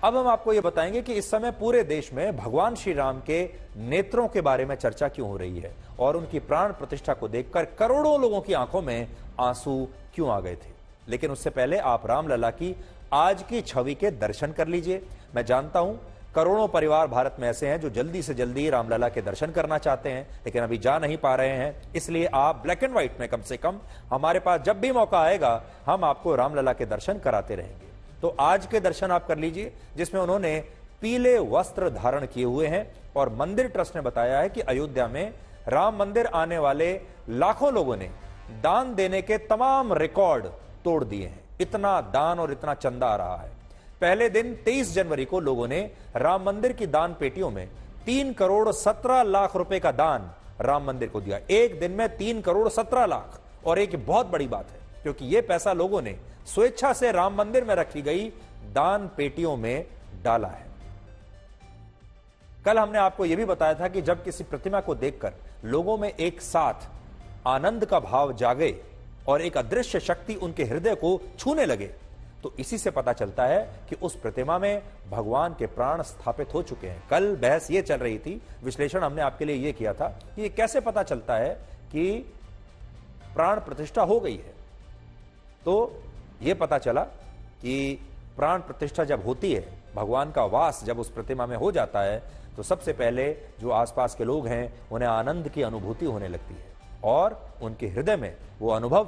अब हम आपको यह बताएंगे कि इस समय पूरे देश में भगवान श्री राम के नेत्रों के बारे में चर्चा क्यों हो रही है और उनकी प्राण प्रतिष्ठा को देखकर करोड़ों लोगों की आंखों में आंसू क्यों आ गए थे। लेकिन उससे पहले आप रामलला की आज की छवि के दर्शन कर लीजिए। मैं जानता हूं करोड़ों परिवार भारत में ऐसे हैं जो जल्दी से जल्दी रामलला के दर्शन करना चाहते हैं लेकिन अभी जा नहीं पा रहे हैं, इसलिए आप ब्लैक एंड व्हाइट में कम से कम हमारे पास जब भी मौका आएगा हम आपको रामलला के दर्शन कराते रहेंगे। तो आज के दर्शन आप कर लीजिए जिसमें उन्होंने पीले वस्त्र धारण किए हुए हैं और मंदिर ट्रस्ट ने बताया है कि अयोध्या में राम मंदिर आने वाले लाखों लोगों ने दान देने के तमाम रिकॉर्ड तोड़ दिए हैं। इतना दान और इतना चंदा आ रहा है। पहले दिन 23 जनवरी को लोगों ने राम मंदिर की दान पेटियों में 3 करोड़ 17 लाख रुपए का दान राम मंदिर को दिया। एक दिन में 3 करोड़ 17 लाख, और एक बहुत बड़ी बात है क्योंकि यह पैसा लोगों ने स्वेच्छा से राम मंदिर में रखी गई दान पेटियों में डाला है। कल हमने आपको यह भी बताया था कि जब किसी प्रतिमा को देखकर लोगों में एक साथ आनंद का भाव जागे और एक अदृश्य शक्ति उनके हृदय को छूने लगे तो इसी से पता चलता है कि उस प्रतिमा में भगवान के प्राण स्थापित हो चुके हैं। कल बहस यह चल रही थी, विश्लेषण हमने आपके लिए यह किया था कि यह कैसे पता चलता है कि प्राण प्रतिष्ठा हो गई है। तो यह पता चला कि प्राण प्रतिष्ठा जब होती है, भगवान का वास जब उस प्रतिमा में हो जाता है तो सबसे पहले जो आसपास के लोग हैं उन्हें आनंद की अनुभूति होने लगती है और उनके हृदय में वो अनुभव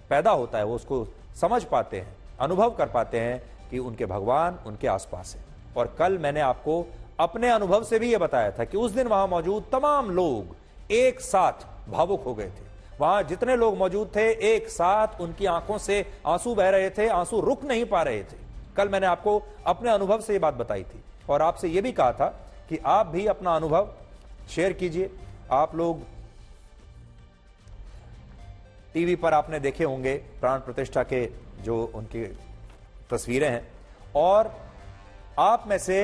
पैदा होता है। वो उसको समझ पाते हैं, अनुभव कर पाते हैं कि उनके भगवान उनके आसपास है। और कल मैंने आपको अपने अनुभव से भी यह बताया था कि उस दिन वहां मौजूद तमाम लोग एक साथ भावुक हो गए थे। वहां जितने लोग मौजूद थे एक साथ उनकी आंखों से आंसू बह रहे थे, आंसू रुक नहीं पा रहे थे। कल मैंने आपको अपने अनुभव से यह बात बताई थी और आपसे यह भी कहा था कि आप भी अपना अनुभव शेयर कीजिए। आप लोग टीवी पर आपने देखे होंगे प्राण प्रतिष्ठा के जो उनकी तस्वीरें हैं और आप में से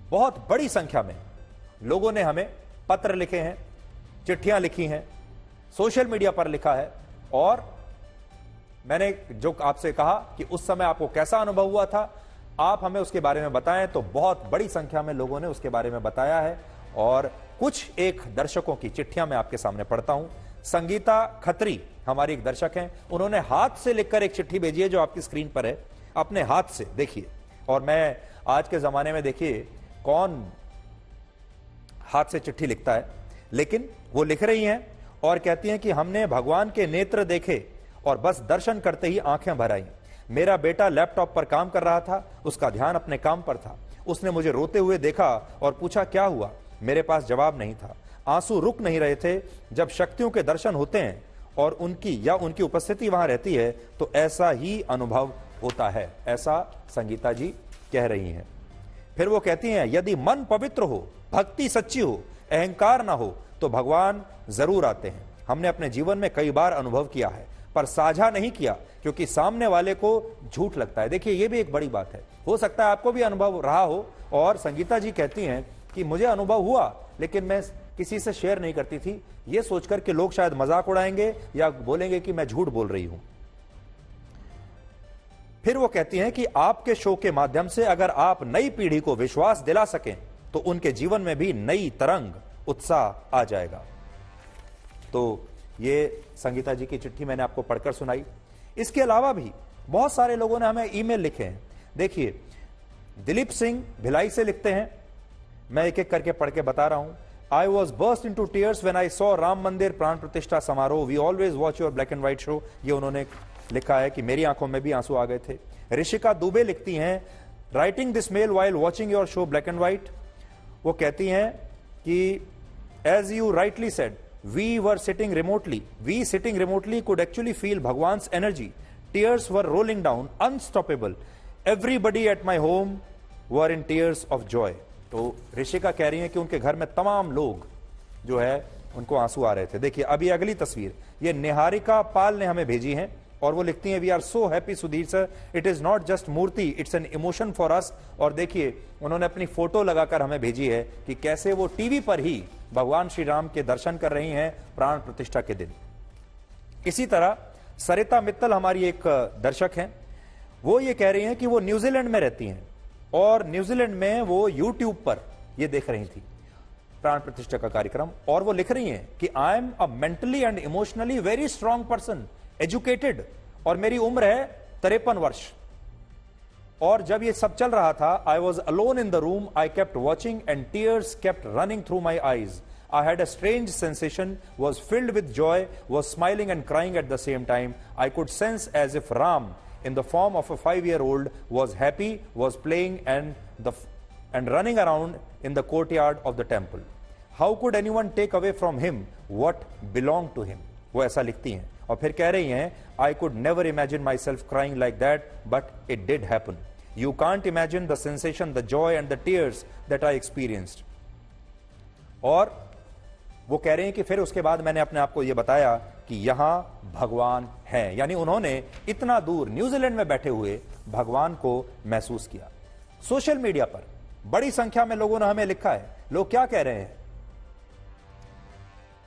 बहुत बड़ी संख्या में लोगों ने हमें पत्र लिखे हैं, चिट्ठियां लिखी हैं, सोशल मीडिया पर लिखा है और मैंने जो आपसे कहा कि उस समय आपको कैसा अनुभव हुआ था आप हमें उसके बारे में बताएं, तो बहुत बड़ी संख्या में लोगों ने उसके बारे में बताया है। और कुछ एक दर्शकों की चिट्ठियां मैं आपके सामने पढ़ता हूं। संगीता खत्री हमारी एक दर्शक हैं, उन्होंने हाथ से लिखकर एक चिट्ठी भेजी है जो आपकी स्क्रीन पर है, अपने हाथ से देखिए। और मैं आज के जमाने में देखिए कौन हाथ से चिट्ठी लिखता है, लेकिन वो लिख रही हैं और कहती हैं कि हमने भगवान के नेत्र देखे और बस दर्शन करते ही आंखें भर आईं। मेरा बेटा लैपटॉप पर काम कर रहा था, उसका ध्यान अपने काम पर था। उसने मुझे रोते हुए देखा और पूछा क्या हुआ। मेरे पास जवाब नहीं था, आंसू रुक नहीं रहे थे। जब शक्तियों के दर्शन होते हैं और उनकी उपस्थिति वहां रहती है तो ऐसा ही अनुभव होता है, ऐसा संगीता जी कह रही हैं। फिर वो कहती हैं यदि मन पवित्र हो, भक्ति सच्ची हो, अहंकार ना हो तो भगवान जरूर आते हैं। हमने अपने जीवन में कई बार अनुभव किया है पर साझा नहीं किया क्योंकि सामने वाले को झूठ लगता है। देखिए ये भी एक बड़ी बात है, हो सकता है आपको भी अनुभव रहा हो। और संगीता जी कहती हैं कि मुझे अनुभव हुआ लेकिन मैं किसी से शेयर नहीं करती थी, ये सोचकर कि लोग शायद मजाक उड़ाएंगे या बोलेंगे कि मैं झूठ बोल रही हूं। फिर वो कहती हैं कि आपके शो के माध्यम से अगर आप नई पीढ़ी को विश्वास दिला सकें तो उनके जीवन में भी नई तरंग, उत्साह आ जाएगा। तो ये संगीता जी की चिट्ठी मैंने आपको पढ़कर सुनाई। इसके अलावा भी बहुत सारे लोगों ने हमें ईमेल लिखे हैं। देखिए दिलीप सिंह भिलाई से लिखते हैं, मैं एक एक करके पढ़ के बता रहा हूं। I was burst into tears when I saw Ram मंदिर प्राण प्रतिष्ठा समारोह। We always watch your black and white show। ये उन्होंने लिखा है कि मेरी आंखों में भी आंसू आ गए थे। ऋषिका दुबे लिखती हैं writing this mail while watching your show black and white। वो कहती हैं कि as you rightly said we sitting remotely could actually feel Bhagwan's energy। Tears were rolling down unstoppable। Everybody at my home were in tears of joy। तो ऋषिका कह रही हैं कि उनके घर में तमाम लोग जो है उनको आंसू आ रहे थे। देखिए अभी अगली तस्वीर ये निहारिका पाल ने हमें भेजी है और वो लिखती हैं we are so happy Sudhir sir, it is not just murti, it's an emotion for us. और देखिए उन्होंने अपनी फोटो लगाकर हमें भेजी है कि कैसे वो टीवी पर ही भगवान श्री राम के दर्शन कर रही हैं प्राण प्रतिष्ठा के दिन। इसी तरह सरिता मित्तल हमारी एक दर्शक हैं, वो ये कह रही हैं कि वो न्यूजीलैंड में रहती हैं और न्यूजीलैंड में वो यूट्यूब पर ये देख रही थी प्राण प्रतिष्ठा का कार्यक्रम, और वो लिख रही हैं कि I am a mentally and emotionally very strong person, educated, और मेरी उम्र है 53 वर्ष। और जब ये सब चल रहा था, I was alone in the room, I kept watching and tears kept running through my eyes. I had a strange sensation, was filled with joy, was smiling and crying at the same time. I could sense as if Ram, in the form of a 5-year-old, was happy, was playing and running around in the courtyard of the temple. How could anyone take away from him what belonged to him? वो ऐसा लिखती हैं और फिर कह रही हैं, I could never imagine myself crying like that, but it did happen. You can't imagine the sensation, the joy and the tears that I experienced. और वो कह रहे हैं कि फिर उसके बाद मैंने अपने आप को यह बताया कि यहां भगवान है, यानी उन्होंने इतना दूर न्यूजीलैंड में बैठे हुए भगवान को महसूस किया। सोशल मीडिया पर बड़ी संख्या में लोगों ने हमें लिखा है, लोग क्या कह रहे हैं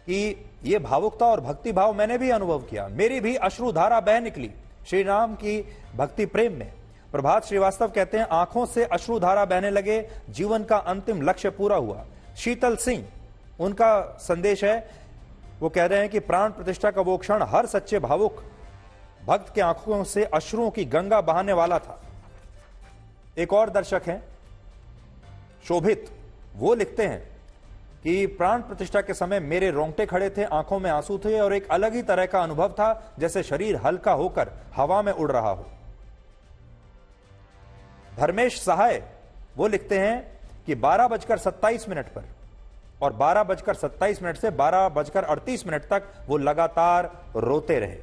कि ये भावुकता और भक्ति भाव मैंने भी अनुभव किया, मेरी भी अश्रुधारा बह निकली श्री राम की भक्ति प्रेम में। प्रभात श्रीवास्तव कहते हैं, आंखों से अश्रुधारा बहने लगे, जीवन का अंतिम लक्ष्य पूरा हुआ। शीतल सिंह, उनका संदेश है, वो कह रहे हैं कि प्राण प्रतिष्ठा का वो क्षण हर सच्चे भावुक भक्त के आंखों से अश्रुओं की गंगा बहाने वाला था। एक और दर्शक हैं शोभित, वो लिखते हैं कि प्राण प्रतिष्ठा के समय मेरे रोंगटे खड़े थे, आंखों में आंसू थे और एक अलग ही तरह का अनुभव था, जैसे शरीर हल्का होकर हवा में उड़ रहा हो। धर्मेश सहाय, वो लिखते हैं कि 12:27 पर और 12:27 से 12:38 तक वो लगातार रोते रहे।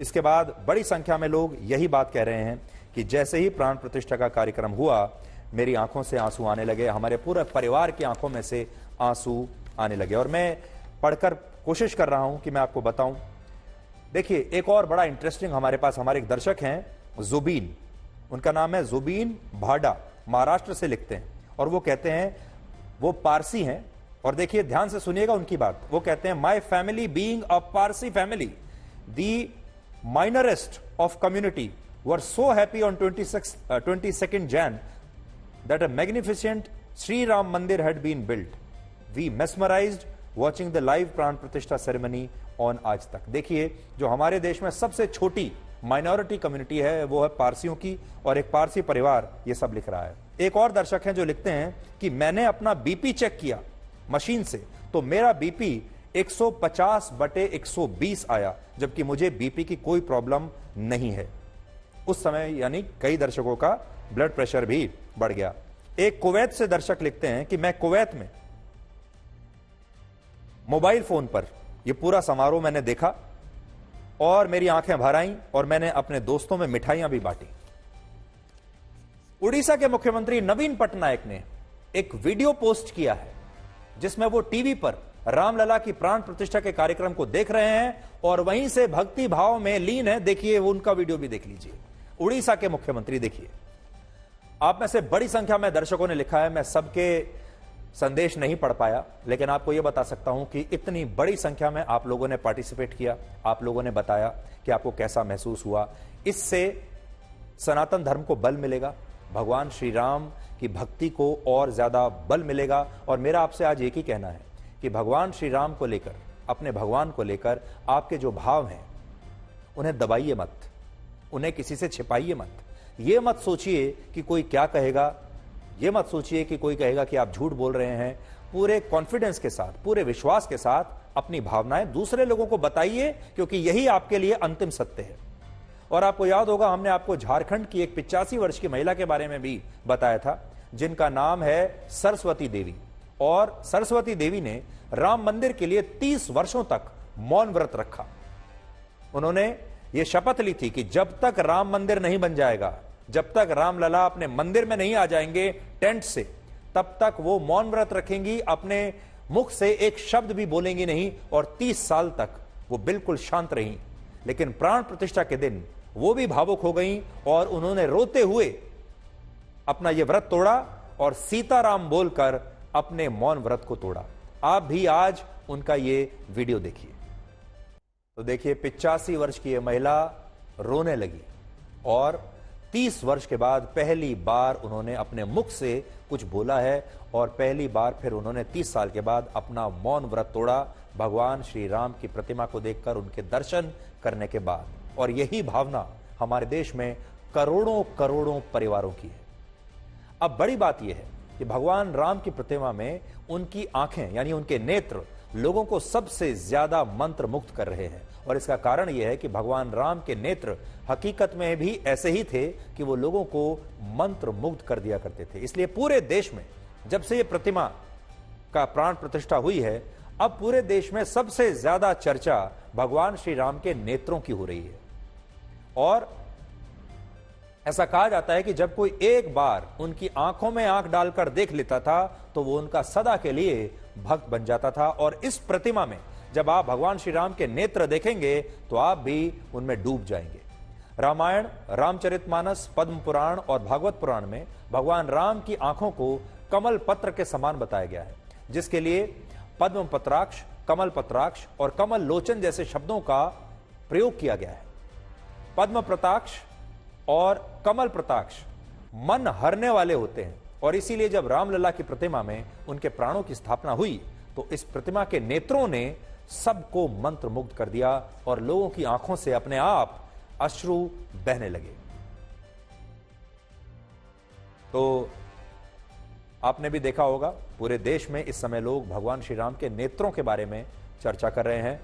इसके बाद बड़ी संख्या में लोग यही बात कह रहे हैं कि जैसे ही प्राण प्रतिष्ठा का कार्यक्रम हुआ, मेरी आंखों से आंसू आने लगे, हमारे पूरे परिवार की आंखों में से आंसू आने लगे। और मैं पढ़कर कोशिश कर रहा हूं कि मैं आपको बताऊं। देखिए, एक और बड़ा इंटरेस्टिंग हमारे पास हमारे एक दर्शक हैं जुबीन, उनका नाम है जुबीन भाडा, महाराष्ट्र से लिखते हैं और वो कहते हैं, वो पारसी हैं और देखिए ध्यान से सुनिएगा उनकी बात। वो कहते हैं, my family being a Parsi family, the minorest of community were so happy on 22nd Jan that a magnificent Sri Ram Mandir had been built. We mesmerized watching the live प्राण प्रतिष्ठा सेरेमनी ऑन आज तक। देखिए, जो हमारे देश में सबसे छोटी माइनॉरिटी कम्युनिटी है वो है पारसियों की, और एक पारसी परिवार ये सब लिख रहा है। एक और दर्शक हैं जो लिखते हैं कि मैंने अपना बीपी चेक किया मशीन से, तो मेरा बीपी 150/120 आया, जबकि मुझे बीपी की कोई प्रॉब्लम नहीं है। उस समय यानी कई दर्शकों का ब्लड प्रेशर भी बढ़ गया। एक कुवैत से दर्शक लिखते हैं कि मैं कुवैत में मोबाइल फोन पर यह पूरा समारोह मैंने देखा और मेरी आंखें भर आईं और मैंने अपने दोस्तों में मिठाइयां भी बांटी। उड़ीसा के मुख्यमंत्री नवीन पटनायक ने एक वीडियो पोस्ट किया है जिसमें वो टीवी पर रामलला की प्राण प्रतिष्ठा के कार्यक्रम को देख रहे हैं और वहीं से भक्ति भाव में लीन है। देखिए, वो उनका वीडियो भी देख लीजिए। उड़ीसा के मुख्यमंत्री, देखिए। आप में से बड़ी संख्या में दर्शकों ने लिखा है, मैं सबके संदेश नहीं पढ़ पाया, लेकिन आपको यह बता सकता हूं कि इतनी बड़ी संख्या में आप लोगों ने पार्टिसिपेट किया, आप लोगों ने बताया कि आपको कैसा महसूस हुआ। इससे सनातन धर्म को बल मिलेगा, भगवान श्री राम की भक्ति को और ज्यादा बल मिलेगा। और मेरा आपसे आज एक ही कहना है कि भगवान श्री राम को लेकर, अपने भगवान को लेकर आपके जो भाव हैं उन्हें दबाइए मत, उन्हें किसी से छिपाइए मत। ये मत सोचिए कि कोई क्या कहेगा, ये मत सोचिए कि कोई कहेगा कि आप झूठ बोल रहे हैं। पूरे कॉन्फिडेंस के साथ, पूरे विश्वास के साथ अपनी भावनाएं दूसरे लोगों को बताइए, क्योंकि यही आपके लिए अंतिम सत्य है। और आपको याद होगा, हमने आपको झारखंड की एक 85 वर्ष की महिला के बारे में भी बताया था, जिनका नाम है सरस्वती देवी। और सरस्वती देवी ने राम मंदिर के लिए 30 वर्षों तक मौन व्रत रखा। उन्होंने ये शपथ ली थी कि जब तक राम मंदिर नहीं बन जाएगा, जब तक रामलला अपने मंदिर में नहीं आ जाएंगे टेंट से, तब तक वो मौन व्रत रखेंगी, अपने मुख से एक शब्द भी बोलेंगी नहीं। और 30 साल तक वो बिल्कुल शांत रहीं। लेकिन प्राण प्रतिष्ठा के दिन वो भी भावुक हो गईं और उन्होंने रोते हुए अपना ये व्रत तोड़ा और सीताराम बोलकर अपने मौन व्रत को तोड़ा। आप भी आज उनका ये वीडियो देखिए। तो देखिए, 85 वर्ष की ये महिला रोने लगी और 30 वर्ष के बाद पहली बार उन्होंने अपने मुख से कुछ बोला है और पहली बार फिर उन्होंने 30 साल के बाद अपना मौन व्रत तोड़ा भगवान श्री राम की प्रतिमा को देखकर उनके दर्शन करने के बाद। और यही भावना हमारे देश में करोड़ों करोड़ों परिवारों की है। अब बड़ी बात यह है कि भगवान राम की प्रतिमा में उनकी आंखें यानी उनके नेत्र लोगों को सबसे ज्यादा मंत्र मुग्ध कर रहे हैं। और इसका कारण यह है कि भगवान राम के नेत्र हकीकत में भी ऐसे ही थे कि वो लोगों को मंत्र मुग्ध कर दिया करते थे। इसलिए पूरे देश में जब से ये प्रतिमा का प्राण प्रतिष्ठा हुई है, अब पूरे देश में सबसे ज्यादा चर्चा भगवान श्री राम के नेत्रों की हो रही है। और ऐसा कहा जाता है कि जब कोई एक बार उनकी आंखों में आंख डालकर देख लेता था तो वो उनका सदा के लिए भक्त बन जाता था। और इस प्रतिमा में जब आप भगवान श्री राम के नेत्र देखेंगे तो आप भी उनमें डूब जाएंगे। रामायण, रामचरितमानस, पद्म पुराण और भागवत पुराण में भगवान राम की आंखों को कमल पत्र के समान बताया गया है, जिसके लिए पद्म पत्राक्ष, कमल पत्राक्ष और कमल लोचन जैसे शब्दों का प्रयोग किया गया है। पद्म प्रताक्ष और कमल प्रताक्ष मन हरने वाले होते हैं और इसीलिए जब रामलला की प्रतिमा में उनके प्राणों की स्थापना हुई तो इस प्रतिमा के नेत्रों ने सबको मंत्र मुग्ध कर दिया और लोगों की आंखों से अपने आप अश्रु बहने लगे। तो आपने भी देखा होगा पूरे देश में इस समय लोग भगवान श्री राम के नेत्रों के बारे में चर्चा कर रहे हैं।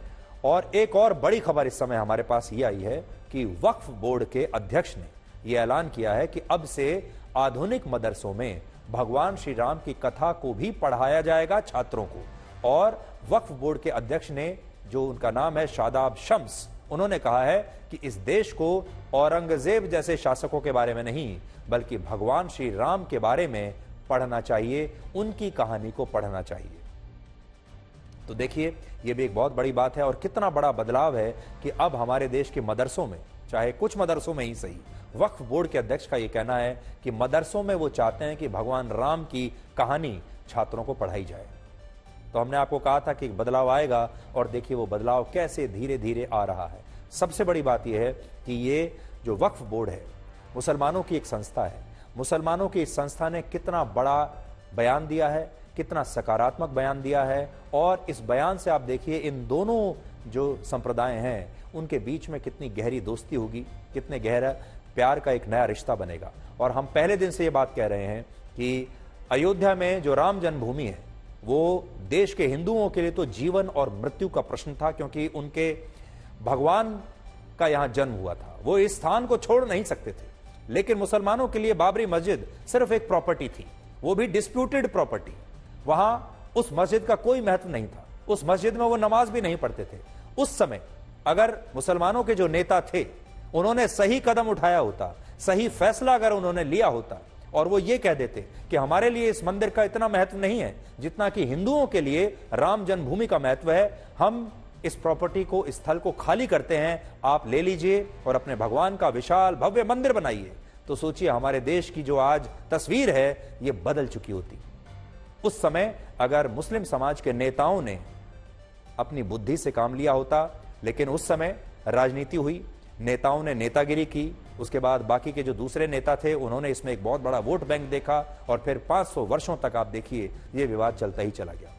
और एक और बड़ी खबर इस समय हमारे पास ये आई है कि वक्फ बोर्ड के अध्यक्ष ने यह ऐलान किया है कि अब से आधुनिक मदरसों में भगवान श्री राम की कथा को भी पढ़ाया जाएगा छात्रों को। और वक्फ बोर्ड के अध्यक्ष ने, जो उनका नाम है शादाब शम्स, उन्होंने कहा है कि इस देश को औरंगजेब जैसे शासकों के बारे में नहीं बल्कि भगवान श्री राम के बारे में पढ़ना चाहिए, उनकी कहानी को पढ़ना चाहिए। तो देखिए, यह भी एक बहुत बड़ी बात है और कितना बड़ा बदलाव है कि अब हमारे देश के मदरसों में, चाहे कुछ मदरसों में ही सही, वक्फ बोर्ड के अध्यक्ष का यह कहना है कि मदरसों में वो चाहते हैं कि भगवान राम की कहानी छात्रों को पढ़ाई जाए। तो हमने आपको कहा था कि एक बदलाव आएगा और देखिए वो बदलाव कैसे धीरे धीरे आ रहा है। सबसे बड़ी बात यह है कि ये जो वक्फ बोर्ड है मुसलमानों की एक संस्था है। मुसलमानों की इस संस्था ने कितना बड़ा बयान दिया है, कितना सकारात्मक बयान दिया है। और इस बयान से आप देखिए इन दोनों जो संप्रदाय हैं उनके बीच में कितनी गहरी दोस्ती होगी, कितने गहरा प्यार का एक नया रिश्ता बनेगा। और हम पहले दिन से ये बात कह रहे हैं कि अयोध्या में जो राम जन्मभूमि है वो देश के हिंदुओं के लिए तो जीवन और मृत्यु का प्रश्न था, क्योंकि उनके भगवान का यहां जन्म हुआ था, वो इस स्थान को छोड़ नहीं सकते थे। लेकिन मुसलमानों के लिए बाबरी मस्जिद सिर्फ एक प्रॉपर्टी थी, वो भी डिस्प्यूटेड प्रॉपर्टी। वहां उस मस्जिद का कोई महत्व नहीं था, उस मस्जिद में वो नमाज भी नहीं पढ़ते थे। उस समय अगर मुसलमानों के जो नेता थे उन्होंने सही कदम उठाया होता, सही फैसला अगर उन्होंने लिया होता और वो ये कह देते कि हमारे लिए इस मंदिर का इतना महत्व नहीं है जितना कि हिंदुओं के लिए राम जन्मभूमि का महत्व है, हम इस प्रॉपर्टी को, इस स्थल को खाली करते हैं, आप ले लीजिए और अपने भगवान का विशाल भव्य मंदिर बनाइए, तो सोचिए हमारे देश की जो आज तस्वीर है ये बदल चुकी होती। उस समय अगर मुस्लिम समाज के नेताओं ने अपनी बुद्धि से काम लिया होता, लेकिन उस समय राजनीति हुई, नेताओं ने नेतागिरी की, उसके बाद बाकी के जो दूसरे नेता थे उन्होंने इसमें एक बहुत बड़ा वोट बैंक देखा और फिर 500 वर्षों तक आप देखिए ये विवाद चलता ही चला गया।